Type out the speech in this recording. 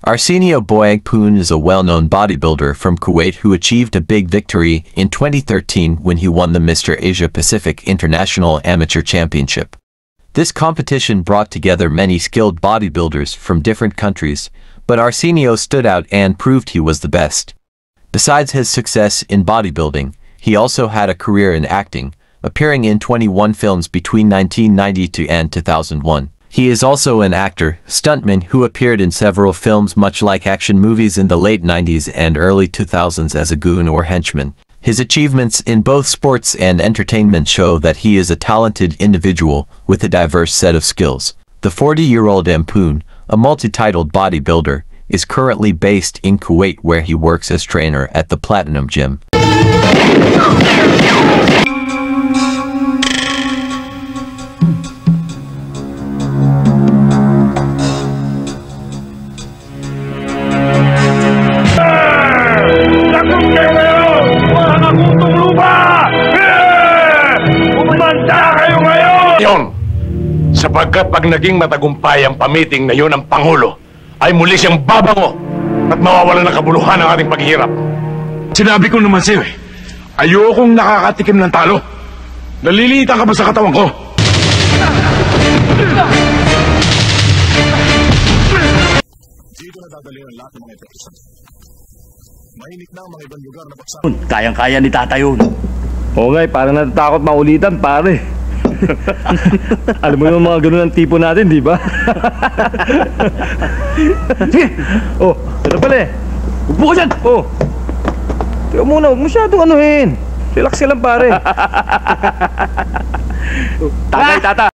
Arsenio Boyagpoon is a well-known bodybuilder from Kuwait who achieved a big victory in 2013 when he won the Mr. Asia Pacific International Amateur Championship. This competition brought together many skilled bodybuilders from different countries, but Arsenio stood out and proved he was the best. Besides his success in bodybuilding, he also had a career in acting, appearing in 21 films between 1992 and 2001. He is also an actor, stuntman who appeared in several films much like action movies in the late 90s and early 2000s as a goon or henchman. His achievements in both sports and entertainment show that he is a talented individual with a diverse set of skills. The 40-year-old Ampoon, a multi-titled bodybuilder, is currently based in Kuwait where he works as trainer at the Platinum Gym. Sapagkat pag naging matagumpay ang pamiting na yun ang Pangulo, ay muli siyang babango at mawawala ng kabuluhan ang ating paghihirap. Sinabi ko naman sa'yo ayokong nakakatikim ng talo. Nalilitan ka ba sa katawan ko? Dito na dadali ang lahat ng mga ito. Mainit na ang mga ibang lugar na baksa. Kayang-kaya ni Tata yun. Oo nga, parang natatakot maulitan, pare. Alam mo yung mga ganun ang tipo natin, di ba? Sige! Oh, ito pala eh. Upo ka dyan! Oh! Teka muna, huwag masyadong anuhin. Relax ka lang, pare. Tatay, Tata!